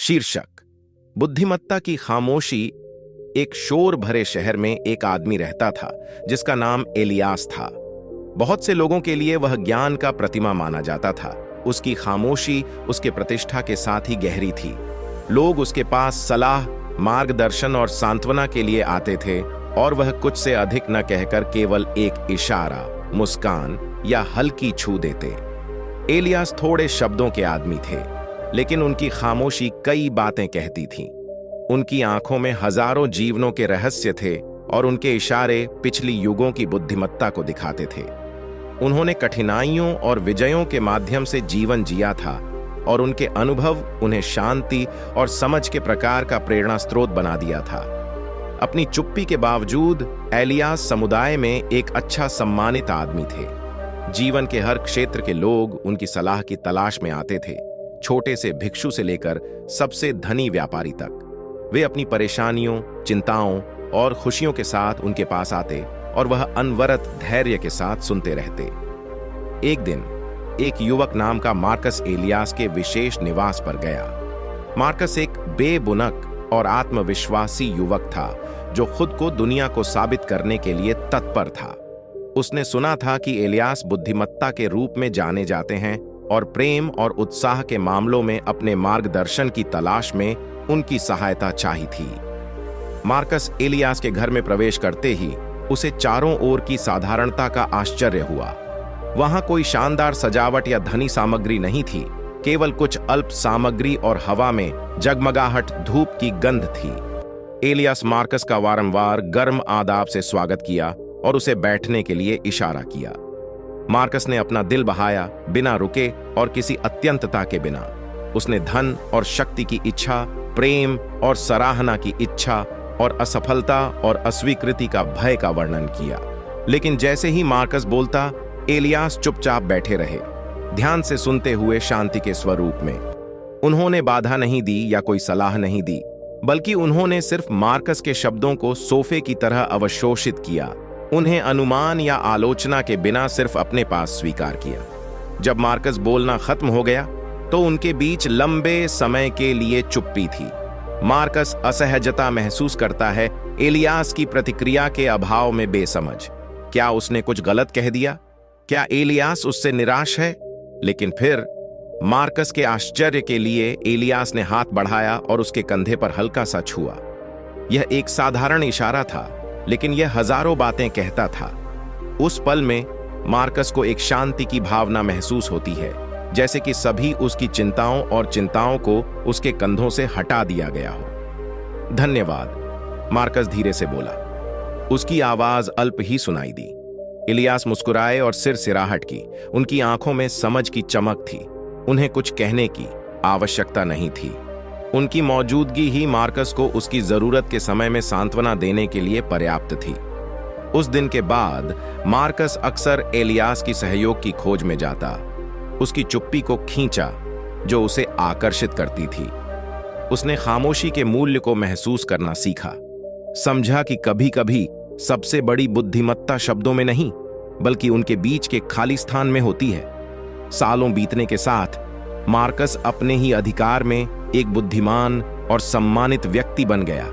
शीर्षक: बुद्धिमत्ता की खामोशी। एक शोर भरे शहर में एक आदमी रहता था जिसका नाम एलियास था। बहुत से लोगों के लिए वह ज्ञान का प्रतिमा माना जाता था। उसकी खामोशी उसके प्रतिष्ठा के साथ ही गहरी थी। लोग उसके पास सलाह, मार्गदर्शन और सांत्वना के लिए आते थे और वह कुछ से अधिक न कहकर केवल एक इशारा, मुस्कान या हल्की छू देते। एलियास थोड़े शब्दों के आदमी थे, लेकिन उनकी खामोशी कई बातें कहती थीं। उनकी आंखों में हजारों जीवनों के रहस्य थे और उनके इशारे पिछली युगों की बुद्धिमत्ता को दिखाते थे। उन्होंने कठिनाइयों और विजयों के माध्यम से जीवन जिया था और उनके अनुभव उन्हें शांति और समझ के प्रकार का प्रेरणा स्रोत बना दिया था। अपनी चुप्पी के बावजूद एलियास समुदाय में एक अच्छा सम्मानित आदमी थे। जीवन के हर क्षेत्र के लोग उनकी सलाह की तलाश में आते थे, छोटे से भिक्षु से लेकर सबसे धनी व्यापारी तक। वे अपनी परेशानियों, चिंताओं और खुशियों के साथ उनके पास आते और वह अनवरत धैर्य के साथ सुनते रहते। एक दिन एक युवक नाम का मार्कस एलियास के विशेष निवास पर गया। मार्कस एक बेबुनक और आत्मविश्वासी युवक था जो खुद को दुनिया को साबित करने के लिए तत्पर था। उसने सुना था कि एलियास बुद्धिमत्ता के रूप में जाने जाते हैं और प्रेम और उत्साह के मामलों में अपने मार्गदर्शन की तलाश में उनकी सहायता चाहिए थी। मार्कस एलियास के घर में प्रवेश करते ही उसे चारों ओर की साधारणता का आश्चर्य हुआ। वहां कोई शानदार सजावट या धनी सामग्री नहीं थी, केवल कुछ अल्प सामग्री और हवा में जगमगाहट धूप की गंध थी। एलियास मार्कस का वारंवार गर्म आदाब से स्वागत किया और उसे बैठने के लिए इशारा किया। मार्कस ने अपना दिल बहाया, बिना रुके और किसी अत्यंतता के बिना। उसने धन और शक्ति की इच्छा, प्रेम और सराहना की इच्छा और असफलता और अस्वीकृति का भय का वर्णन किया। लेकिन जैसे ही मार्कस बोलता, एलियास चुपचाप बैठे रहे, ध्यान से सुनते हुए शांति के स्वरूप में। उन्होंने बाधा नहीं दी या कोई सलाह नहीं दी, बल्कि उन्होंने सिर्फ मार्कस के शब्दों को सोफे की तरह अवशोषित किया। उन्हें अनुमान या आलोचना के बिना सिर्फ अपने पास स्वीकार किया। जब मार्कस बोलना खत्म हो गया तो उनके बीच लंबे समय के लिए चुप्पी थी। मार्कस असहजता महसूस करता है, एलियास की प्रतिक्रिया के अभाव में बेसमझ। क्या उसने कुछ गलत कह दिया? क्या एलियास उससे निराश है? लेकिन फिर मार्कस के आश्चर्य के लिए एलियास ने हाथ बढ़ाया और उसके कंधे पर हल्का सा छुआ। यह एक साधारण इशारा था, लेकिन यह हजारों बातें कहता था। उस पल में मार्कस को एक शांति की भावना महसूस होती है, जैसे कि सभी उसकी चिंताओं और चिंताओं को उसके कंधों से हटा दिया गया हो। धन्यवाद, मार्कस धीरे से बोला। उसकी आवाज अल्प ही सुनाई दी। इलियास मुस्कुराए और सिर सिराहट की। उनकी आंखों में समझ की चमक थी। उन्हें कुछ कहने की आवश्यकता नहीं थी। उनकी मौजूदगी ही मार्कस को उसकी जरूरत के समय में सांत्वना देने के लिए पर्याप्त थी। उस दिन के बाद मार्कस अक्सर एलियास की सहयोग की खोज में जाता। उसकी चुप्पी को खींचा जो उसे आकर्षित करती थी। उसने खामोशी के मूल्य को महसूस करना सीखा। समझा कि कभी-कभी सबसे बड़ी बुद्धिमत्ता शब्दों में नहीं, बल्कि उनके बीच के खाली स्थान में होती है। सालों बीतने के साथ मार्कस अपने ही अधिकार में एक बुद्धिमान और सम्मानित व्यक्ति बन गया।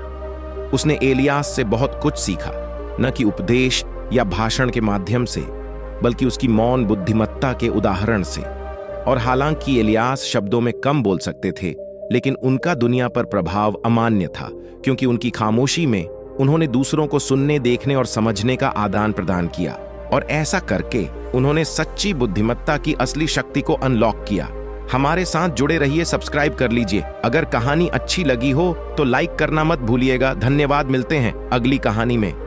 उसने एलियास से बहुत कुछ सीखा, न कि उपदेश या भाषण के माध्यम से, बल्कि उसकी मौन बुद्धिमत्ता के उदाहरण से। और हालांकि एलियास शब्दों में कम बोल सकते थे, लेकिन उनका दुनिया पर प्रभाव अमान्य था, क्योंकि उनकी खामोशी में उन्होंने दूसरों को सुनने, देखने और समझने का आदान प्रदान किया। और ऐसा करके उन्होंने सच्ची बुद्धिमत्ता की असली शक्ति को अनलॉक किया। हमारे साथ जुड़े रहिए, सब्सक्राइब कर लीजिए। अगर कहानी अच्छी लगी हो तो लाइक करना मत भूलिएगा। धन्यवाद, मिलते हैं अगली कहानी में।